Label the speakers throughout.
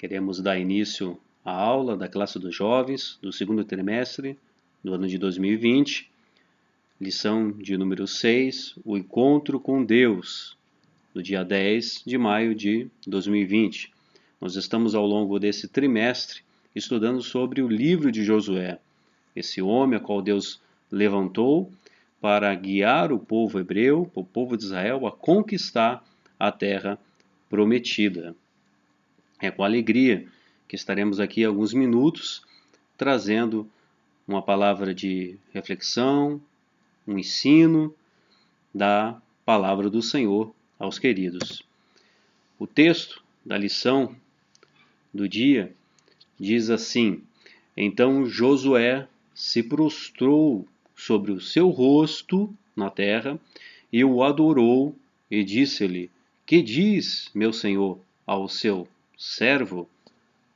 Speaker 1: Queremos dar início à aula da classe dos jovens do segundo trimestre do ano de 2020, lição de número 6, o encontro com Deus, do dia 10 de maio de 2020. Nós estamos ao longo desse trimestre estudando sobre o livro de Josué, esse homem a qual Deus levantou para guiar o povo hebreu, o povo de Israel, a conquistar a terra prometida. É com alegria que estaremos aqui alguns minutos trazendo uma palavra de reflexão, um ensino da palavra do Senhor aos queridos. O texto da lição do dia diz assim: Então Josué se prostrou sobre o seu rosto na terra e o adorou e disse-lhe: Que diz, meu senhor, ao seu servo?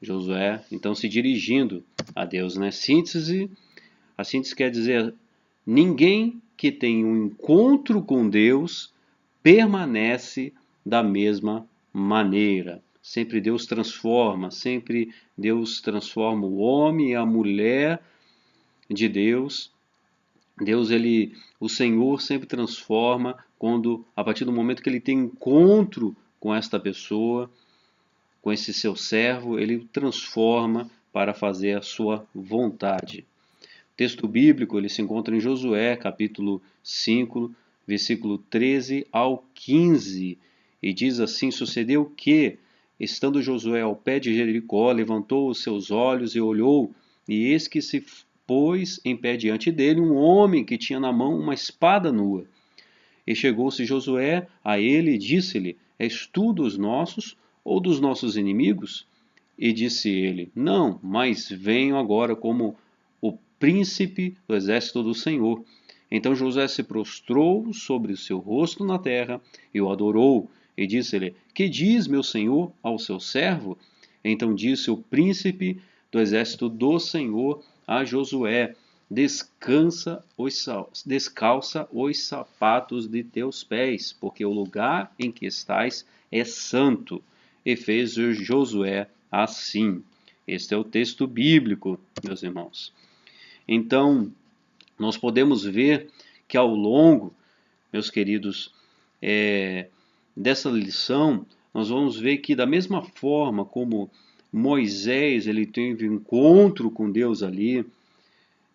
Speaker 1: Josué, então, se dirigindo a Deus, né? A síntese quer dizer: ninguém que tem um encontro com Deus permanece da mesma maneira. Sempre Deus transforma o homem e a mulher de Deus. O Senhor sempre transforma a partir do momento que ele tem encontro com esta pessoa, com esse seu servo, ele transforma para fazer a sua vontade. O texto bíblico ele se encontra em Josué, capítulo 5, versículo 13 ao 15, e diz assim: Sucedeu que, estando Josué ao pé de Jericó, levantou os seus olhos e olhou, e eis que se pôs em pé diante dele um homem que tinha na mão uma espada nua. E chegou-se Josué a ele e disse-lhe: És tu dos nossos ou dos nossos inimigos? E disse ele: Não, mas venho agora como o príncipe do exército do Senhor. Então Josué se prostrou sobre o seu rosto na terra e o adorou. E disse-lhe: Que diz meu senhor ao seu servo? Então disse o príncipe do exército do Senhor a Josué: Descalça os sapatos de teus pés, porque o lugar em que estás é santo. E fez Josué assim. Este é o texto bíblico, meus irmãos. Então, nós podemos ver que ao longo, meus queridos, dessa lição, nós vamos ver que da mesma forma como Moisés ele teve um encontro com Deus ali,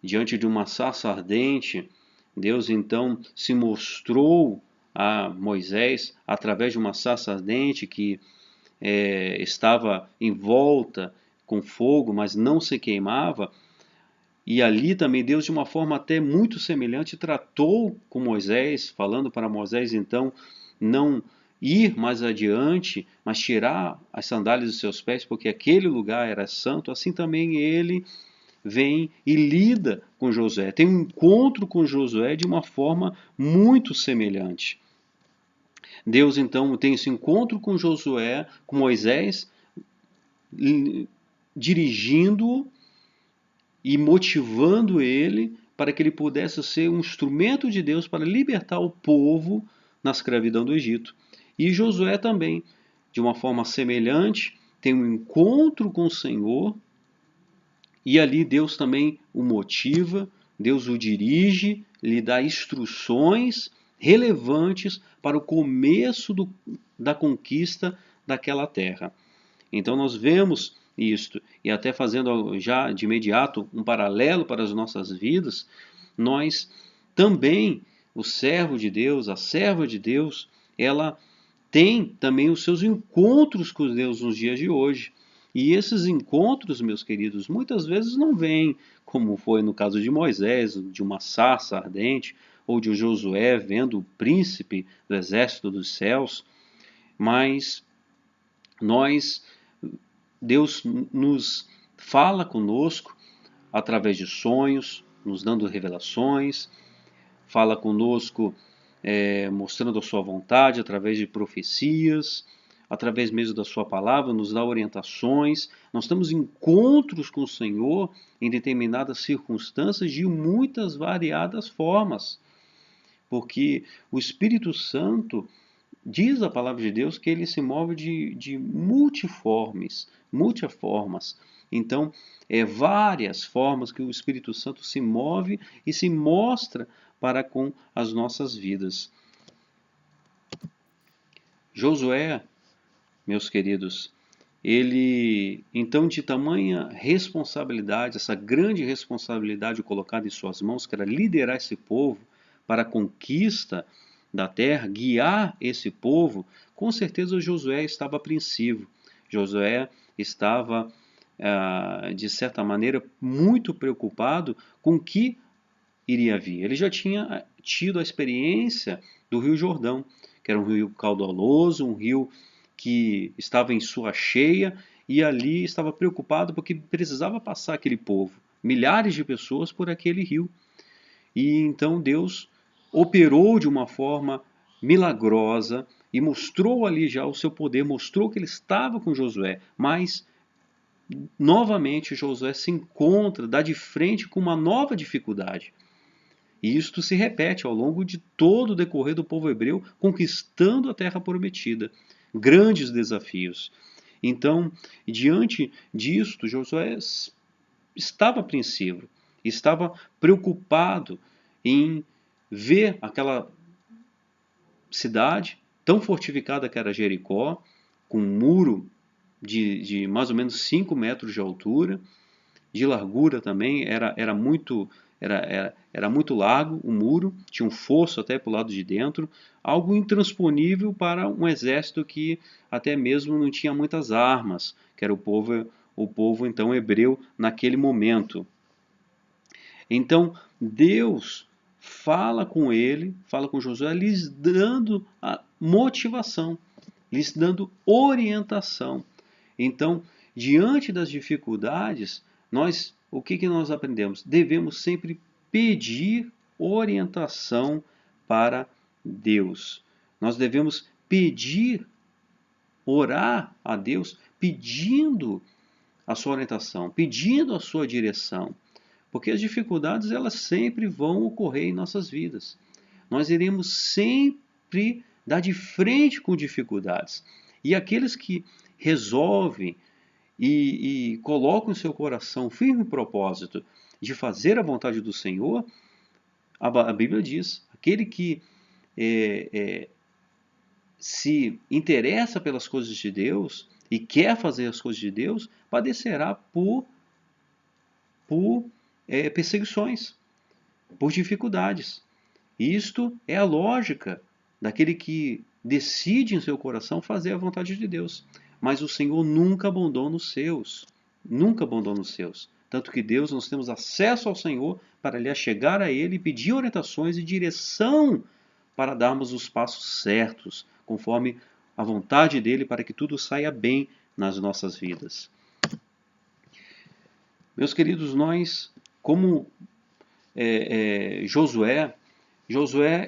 Speaker 1: diante de uma sarça ardente, Deus então se mostrou a Moisés através de uma sarça ardente que estava em volta com fogo, mas não se queimava. E ali também Deus, de uma forma até muito semelhante, tratou com Moisés, falando para Moisés então não ir mais adiante, mas tirar as sandálias dos seus pés, porque aquele lugar era santo. Assim também ele vem e lida com Josué, tem um encontro com Josué de uma forma muito semelhante. Deus então tem esse encontro com Josué, com Moisés, dirigindo-o e motivando ele para que ele pudesse ser um instrumento de Deus para libertar o povo na escravidão do Egito. E Josué também, de uma forma semelhante, tem um encontro com o Senhor e ali Deus também o motiva, Deus o dirige, lhe dá instruções relevantes para o começo da conquista daquela terra. Então nós vemos isto, e até fazendo já de imediato um paralelo para as nossas vidas, nós também, o servo de Deus, a serva de Deus, ela tem também os seus encontros com Deus nos dias de hoje. E esses encontros, meus queridos, muitas vezes não vêm, como foi no caso de Moisés, de uma sarça ardente, ou de Josué vendo o príncipe do exército dos céus, mas Deus nos fala conosco através de sonhos, nos dando revelações, fala conosco mostrando a sua vontade através de profecias, através mesmo da sua palavra, nos dá orientações. Nós temos encontros com o Senhor em determinadas circunstâncias de muitas variadas formas, porque o Espírito Santo diz a palavra de Deus que ele se move de multiformes, multiformas. Então, várias formas que o Espírito Santo se move e se mostra para com as nossas vidas. Josué, meus queridos, ele, então, de tamanha responsabilidade, essa grande responsabilidade colocada em suas mãos, que era liderar esse povo para a conquista da terra, guiar esse povo, com certeza Josué estava apreensivo. Josué estava, de certa maneira, muito preocupado com o que iria vir. Ele já tinha tido a experiência do Rio Jordão, que era um rio caudaloso, um rio que estava em sua cheia, e ali estava preocupado porque precisava passar aquele povo, milhares de pessoas por aquele rio. E então Deus operou de uma forma milagrosa e mostrou ali já o seu poder, mostrou que ele estava com Josué, mas novamente Josué se encontra, dá de frente com uma nova dificuldade. E isto se repete ao longo de todo o decorrer do povo hebreu conquistando a terra prometida. Grandes desafios. Então, diante disto, Josué estava apreensivo, estava preocupado em ver aquela cidade tão fortificada que era Jericó, com um muro de mais ou menos 5 metros de altura, de largura também, era muito largo o muro, tinha um fosso até para o lado de dentro, algo intransponível para um exército que até mesmo não tinha muitas armas, que era o povo então hebreu naquele momento. Então Deus fala com ele, fala com Josué, lhes dando a motivação, lhes dando orientação. Então, diante das dificuldades, o que nós aprendemos? Devemos sempre pedir orientação para Deus. Nós devemos pedir, orar a Deus, pedindo a sua orientação, pedindo a sua direção. Porque as dificuldades, elas sempre vão ocorrer em nossas vidas. Nós iremos sempre dar de frente com dificuldades. E aqueles que resolvem e colocam em seu coração o firme propósito de fazer a vontade do Senhor, a Bíblia diz, aquele que se interessa pelas coisas de Deus e quer fazer as coisas de Deus, padecerá por perseguições, por dificuldades. Isto é a lógica daquele que decide em seu coração fazer a vontade de Deus. Mas o Senhor nunca abandona os seus. Nunca abandona os seus. Tanto que Deus, nós temos acesso ao Senhor para lhe chegar a Ele e pedir orientações e direção para darmos os passos certos, conforme a vontade dEle, para que tudo saia bem nas nossas vidas. Meus queridos, nós, como Josué,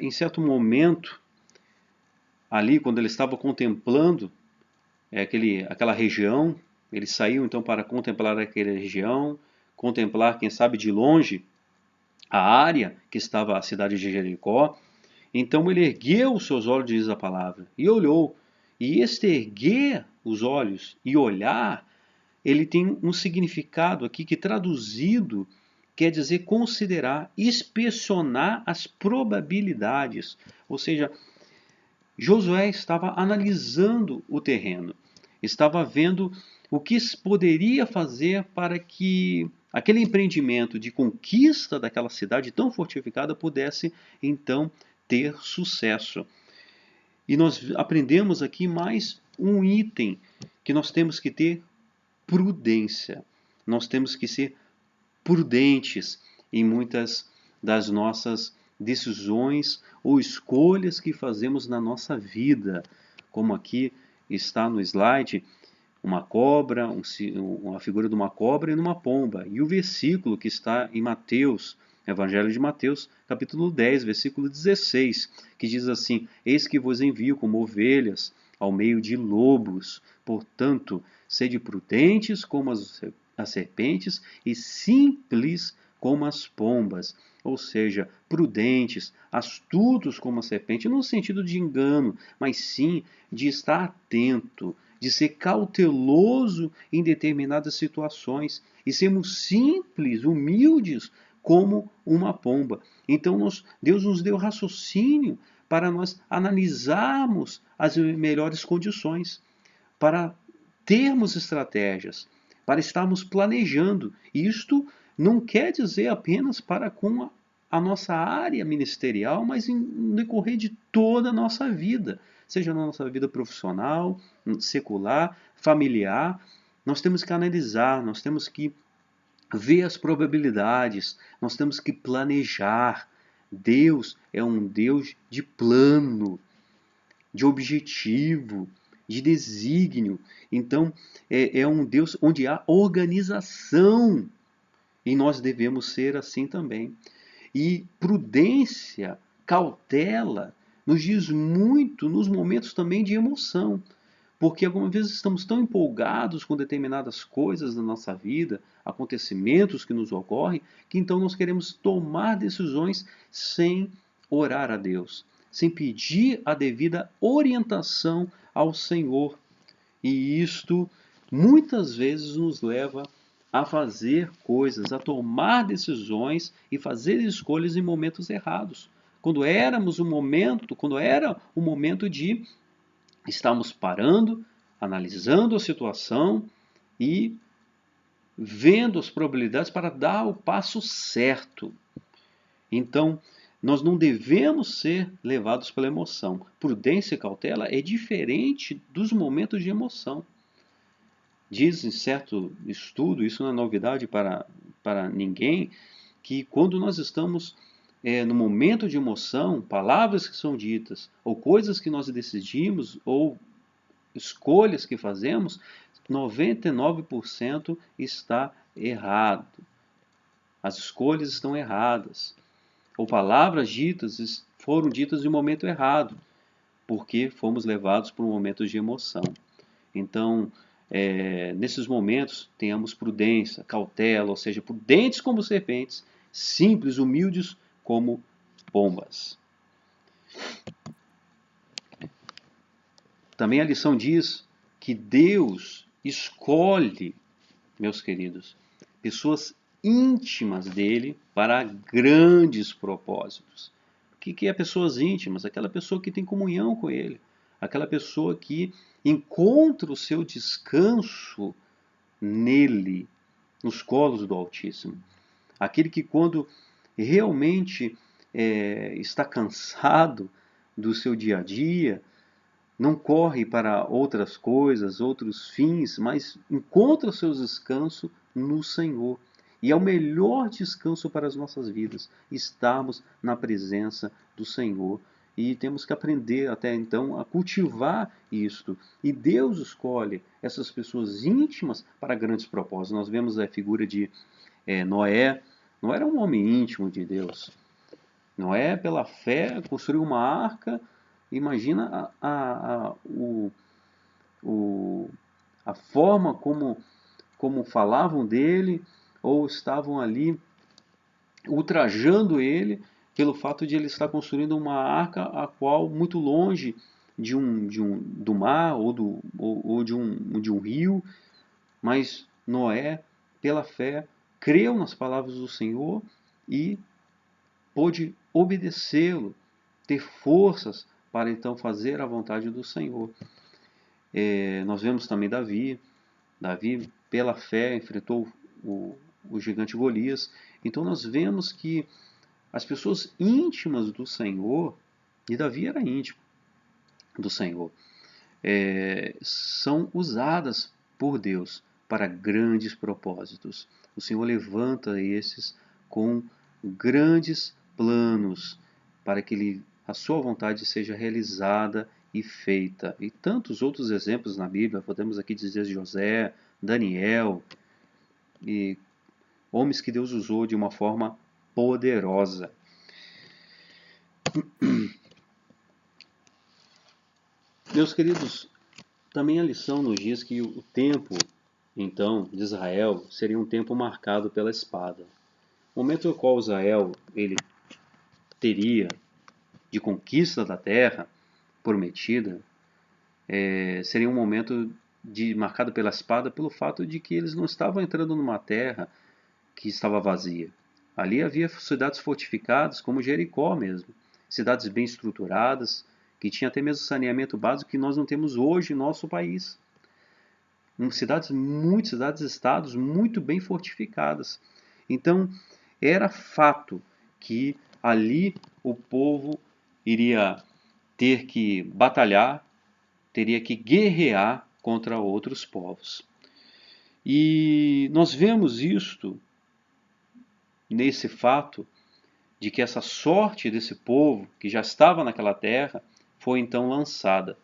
Speaker 1: em certo momento, ali, quando ele estava contemplando aquela região, ele saiu então para contemplar aquela região, contemplar, quem sabe de longe, a área que estava a cidade de Jericó. Então ele ergueu os seus olhos, diz a palavra, e olhou. E este erguer os olhos e olhar, ele tem um significado aqui que traduzido quer dizer considerar, inspecionar as probabilidades. Ou seja, Josué estava analisando o terreno, estava vendo o que poderia fazer para que aquele empreendimento de conquista daquela cidade tão fortificada pudesse então ter sucesso. E nós aprendemos aqui mais um item que nós temos que ter: prudência. Nós temos que ser prudentes em muitas das nossas decisões ou escolhas que fazemos na nossa vida. Como aqui está no slide, uma cobra, uma figura de uma cobra e de uma pomba. E o versículo que está em Mateus, Evangelho de Mateus, capítulo 10, versículo 16, que diz assim: Eis que vos envio como ovelhas ao meio de lobos. Portanto, sede prudentes como as serpentes e simples como as pombas, ou seja, prudentes, astutos como a serpente, não no sentido de engano, mas sim de estar atento, de ser cauteloso em determinadas situações e sermos simples, humildes como uma pomba. Então Deus nos deu raciocínio para nós analisarmos as melhores condições, para termos estratégias, para estarmos planejando. Isto não quer dizer apenas para com a nossa área ministerial, mas no decorrer de toda a nossa vida, seja na nossa vida profissional, secular, familiar. Nós temos que analisar, nós temos que ver as probabilidades, nós temos que planejar. Deus é um Deus de plano, de objetivo, de desígnio. Então, é um Deus onde há organização. E nós devemos ser assim também. E prudência, cautela, nos diz muito nos momentos também de emoção. Porque algumas vezes estamos tão empolgados com determinadas coisas da nossa vida, acontecimentos que nos ocorrem, que então nós queremos tomar decisões sem orar a Deus, sem pedir a devida orientação ao Senhor. E isto muitas vezes nos leva a fazer coisas, a tomar decisões e fazer escolhas em momentos errados. Quando era o momento de estarmos parando, analisando a situação e vendo as probabilidades para dar o passo certo. Então, nós não devemos ser levados pela emoção. Prudência e cautela é diferente dos momentos de emoção. Diz em certo estudo, isso não é novidade para ninguém, que quando nós estamos no momento de emoção, palavras que são ditas, ou coisas que nós decidimos, ou escolhas que fazemos, 99% está errado. As escolhas estão erradas. Ou palavras ditas foram ditas em um momento errado, porque fomos levados por um momento de emoção. Então, nesses momentos, tenhamos prudência, cautela, ou seja, prudentes como serpentes, simples, humildes como pombas. Também a lição diz que Deus escolhe, meus queridos, pessoas íntimas dele para grandes propósitos. O que é pessoas íntimas? Aquela pessoa que tem comunhão com ele, aquela pessoa que encontra o seu descanso nele, nos colos do Altíssimo. Aquele que quando realmente está cansado do seu dia a dia, não corre para outras coisas, outros fins, mas encontra o seu descanso no Senhor. E é o melhor descanso para as nossas vidas, estarmos na presença do Senhor. E temos que aprender até então a cultivar isto. E Deus escolhe essas pessoas íntimas para grandes propósitos. Nós vemos a figura de Noé. Noé era um homem íntimo de Deus. Noé, pela fé, construiu uma arca. Imagina a forma como falavam dele, ou estavam ali ultrajando ele pelo fato de ele estar construindo uma arca a qual muito longe do mar ou de um rio, mas Noé, pela fé, creu nas palavras do Senhor e pôde obedecê-lo, ter forças para então fazer a vontade do Senhor. Nós vemos também Davi, pela fé, enfrentou o gigante Golias. Então nós vemos que as pessoas íntimas do Senhor, e Davi era íntimo do Senhor, são usadas por Deus para grandes propósitos. O Senhor levanta esses com grandes planos para que a sua vontade seja realizada e feita. E tantos outros exemplos na Bíblia, podemos aqui dizer José, Daniel, e homens que Deus usou de uma forma poderosa. Meus queridos, também a lição nos diz que o tempo, então, de Israel seria um tempo marcado pela espada. O momento no qual Israel ele teria de conquista da terra prometida seria um momento marcado pela espada, pelo fato de que eles não estavam entrando numa terra que estava vazia. Ali havia cidades fortificadas, como Jericó mesmo, cidades bem estruturadas, que tinha até mesmo saneamento básico que nós não temos hoje em nosso país. Cidades, estados muito bem fortificadas. Então, era fato que ali o povo iria ter que batalhar, teria que guerrear contra outros povos. E nós vemos isto nesse fato de que essa sorte desse povo que já estava naquela terra foi então lançada.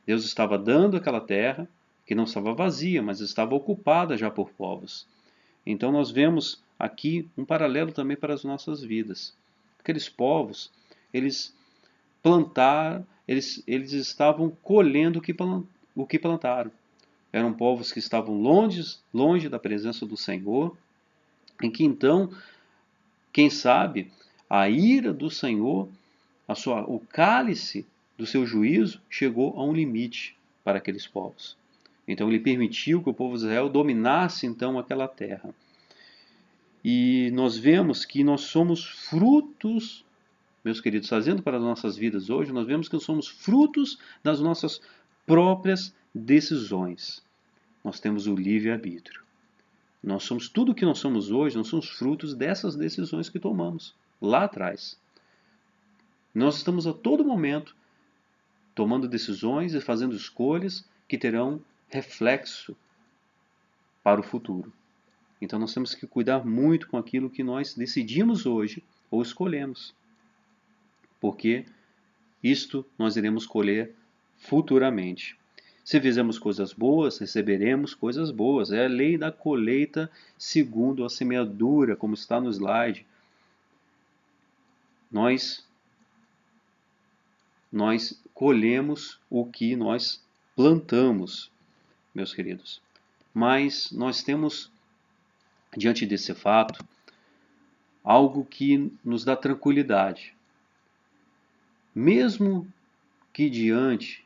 Speaker 1: Deus estava dando aquela terra que não estava vazia, mas estava ocupada já por povos. Então nós vemos aqui um paralelo também para as nossas vidas. Aqueles povos, eles plantaram, eles estavam colhendo o que plantaram. Eram povos que estavam longe da presença do Senhor, em que então, quem sabe, a ira do Senhor, o cálice do seu juízo chegou a um limite para aqueles povos. Então ele permitiu que o povo de Israel dominasse então aquela terra. E nós vemos que nós somos frutos, meus queridos, trazendo para as nossas vidas hoje, nós vemos que nós somos frutos das nossas próprias decisões. Nós temos o livre-arbítrio. Nós somos tudo o que nós somos hoje, nós somos frutos dessas decisões que tomamos lá atrás. Nós estamos a todo momento tomando decisões e fazendo escolhas que terão reflexo para o futuro. Então nós temos que cuidar muito com aquilo que nós decidimos hoje ou escolhemos, porque isto nós iremos colher futuramente. Se fizermos coisas boas, receberemos coisas boas. É a lei da colheita segundo a semeadura, como está no slide. Nós colhemos o que nós plantamos, meus queridos. Mas nós temos, diante desse fato, algo que nos dá tranquilidade. Mesmo que diante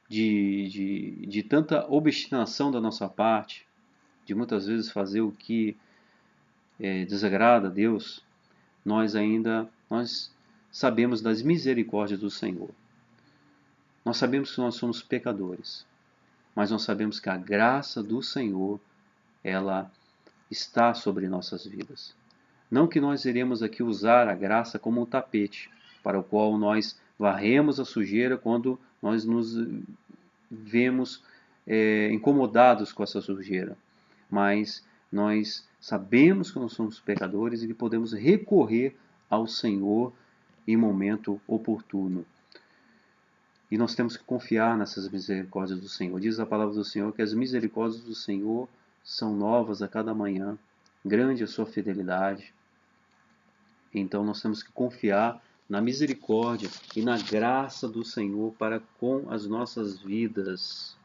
Speaker 1: de tanta obstinação da nossa parte, de muitas vezes fazer o que desagrada a Deus, nós sabemos das misericórdias do Senhor. Nós sabemos que nós somos pecadores, mas nós sabemos que a graça do Senhor, ela está sobre nossas vidas. Não que nós iremos aqui usar a graça como um tapete, para o qual nós varremos a sujeira quando nós nos vemos incomodados com essa sujeira. Mas nós sabemos que nós somos pecadores e que podemos recorrer ao Senhor em momento oportuno. E nós temos que confiar nessas misericórdias do Senhor. Diz a palavra do Senhor que as misericórdias do Senhor são novas a cada manhã. Grande a sua fidelidade. Então nós temos que confiar na misericórdia e na graça do Senhor para com as nossas vidas.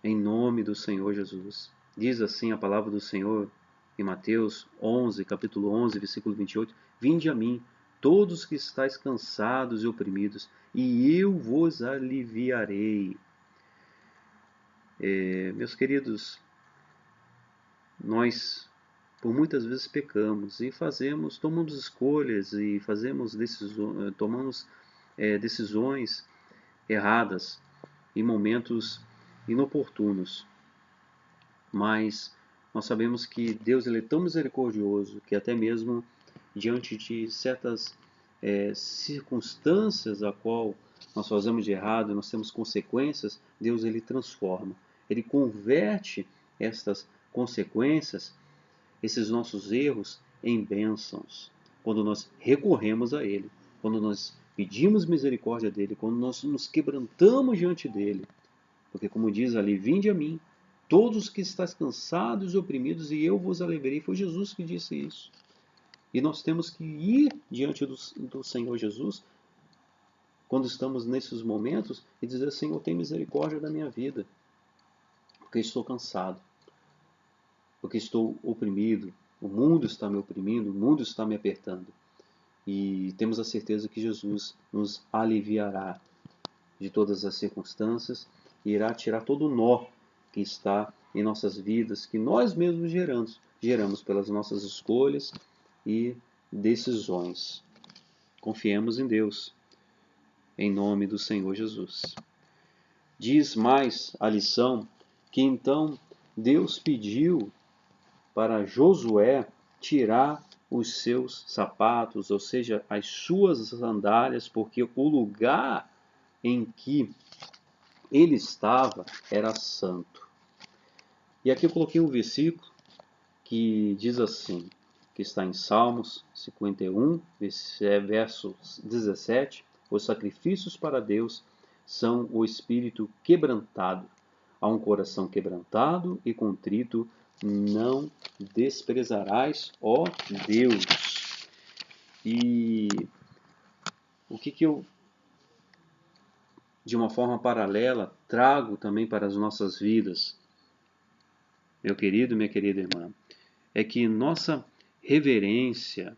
Speaker 1: Em nome do Senhor Jesus. Diz assim a palavra do Senhor em Mateus 11, capítulo 11, versículo 28. Vinde a mim, todos que estáis cansados e oprimidos, e eu vos aliviarei. Meus queridos, nós por muitas vezes pecamos e tomamos escolhas e tomamos decisões erradas em momentos inoportunos. Mas nós sabemos que Deus ele é tão misericordioso que até mesmo diante de certas circunstâncias a qual nós fazemos de errado, nós temos consequências, Deus ele transforma. Ele converte estas consequências, esses nossos erros, em bênçãos. Quando nós recorremos a Ele, quando nós pedimos misericórdia dEle, quando nós nos quebrantamos diante dEle. Porque como diz ali, vinde a mim, todos que estáis cansados e oprimidos, e eu vos aliviarei. Foi Jesus que disse isso. E nós temos que ir diante do Senhor Jesus, quando estamos nesses momentos, e dizer, Senhor, tem misericórdia da minha vida, porque estou cansado, porque estou oprimido, o mundo está me oprimindo, o mundo está me apertando. E temos a certeza que Jesus nos aliviará de todas as circunstâncias e irá tirar todo o nó que está em nossas vidas, que nós mesmos geramos pelas nossas escolhas e decisões. Confiemos em Deus, em nome do Senhor Jesus. Diz mais a lição que então Deus pediu para Josué tirar os seus sapatos, ou seja, as suas sandálias, porque o lugar em que ele estava era santo. E aqui eu coloquei um versículo que diz assim, que está em Salmos 51, verso 17: os sacrifícios para Deus são o espírito quebrantado. A um coração quebrantado e contrito não desprezarás, ó Deus. E o que eu, de uma forma paralela, trago também para as nossas vidas, meu querido e minha querida irmã, é que nossa reverência,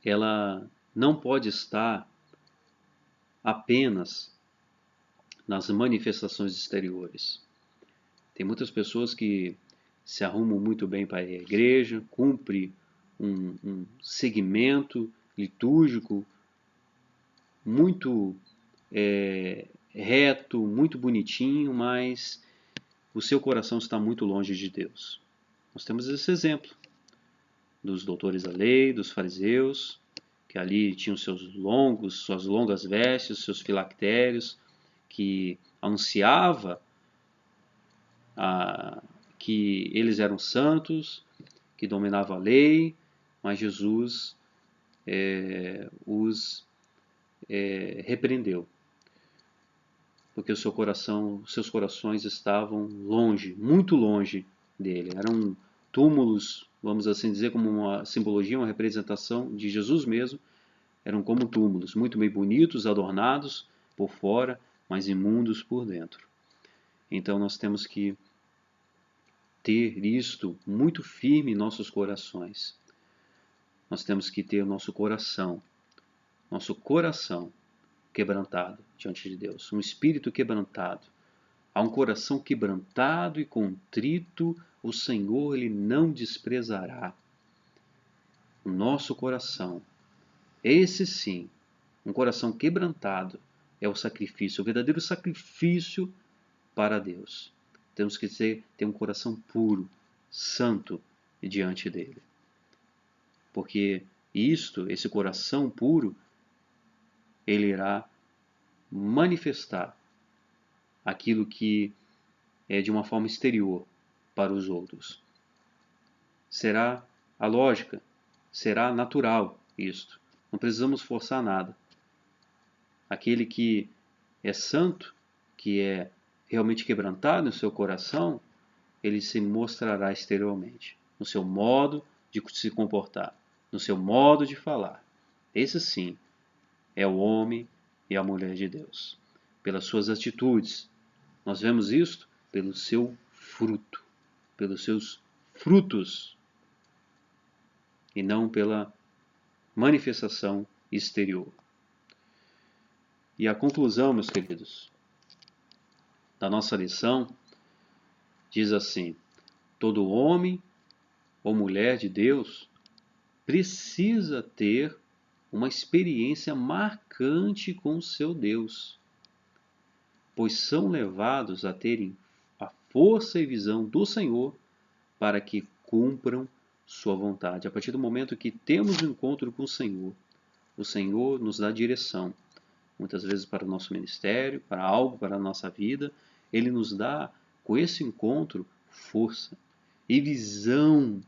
Speaker 1: ela não pode estar apenas nas manifestações exteriores. Tem muitas pessoas que se arrumam muito bem para a igreja, cumpre um segmento litúrgico muito reto, muito bonitinho, mas o seu coração está muito longe de Deus. Nós temos esse exemplo dos doutores da lei, dos fariseus, que ali tinham suas longas vestes, seus filactérios, que anunciava que eles eram santos, que dominavam a lei, mas Jesus os repreendeu, porque seus corações estavam longe, muito longe dele. Eram túmulos, vamos assim dizer, como uma simbologia, uma representação de Jesus mesmo. Eram como túmulos, muito bem bonitos, adornados por fora, mas imundos por dentro. Então nós temos que ter isto muito firme em nossos corações. Nós temos que ter o nosso coração quebrantado diante de Deus, um espírito quebrantado. A um coração quebrantado e contrito, o Senhor ele não desprezará. O nosso coração, esse sim, um coração quebrantado, é o sacrifício, o verdadeiro sacrifício para Deus. Temos que ter um coração puro, santo diante dele. Porque esse coração puro, ele irá manifestar aquilo que é de uma forma exterior para os outros. Será a lógica, será natural isto. Não precisamos forçar nada. Aquele que é santo, que é realmente quebrantado no seu coração, ele se mostrará exteriormente, no seu modo de se comportar, no seu modo de falar. Esse sim é o homem e a mulher de Deus. Pelas suas atitudes. Nós vemos isto pelo seu fruto, pelos seus frutos, e não pela manifestação exterior. E a conclusão, meus queridos, da nossa lição diz assim: todo homem ou mulher de Deus precisa ter uma experiência marcante com o seu Deus, pois são levados a terem a força e visão do Senhor para que cumpram sua vontade. A partir do momento que temos um encontro com o Senhor nos dá direção, muitas vezes para o nosso ministério, para algo, para a nossa vida. Ele nos dá, com esse encontro, força e visão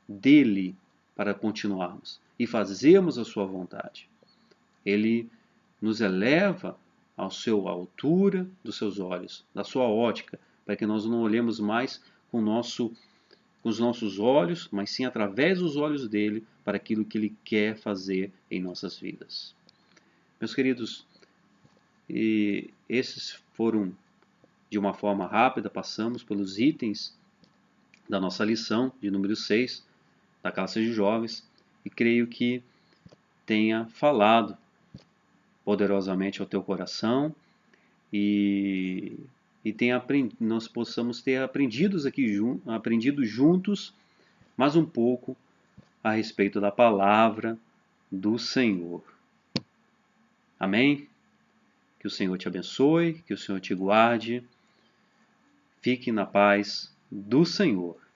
Speaker 1: dele para continuarmos e fazermos a sua vontade. Ele nos eleva à altura dos seus olhos, da sua ótica, para que nós não olhemos mais com os nossos olhos, mas sim através dos olhos dele, para aquilo que ele quer fazer em nossas vidas. Meus queridos, esses foram, de uma forma rápida, passamos pelos itens da nossa lição de número 6 da classe de jovens e creio que tenha falado poderosamente ao teu coração e nós possamos ter aprendido juntos mais um pouco a respeito da palavra do Senhor. Amém? Que o Senhor te abençoe, que o Senhor te guarde. Fique na paz do Senhor.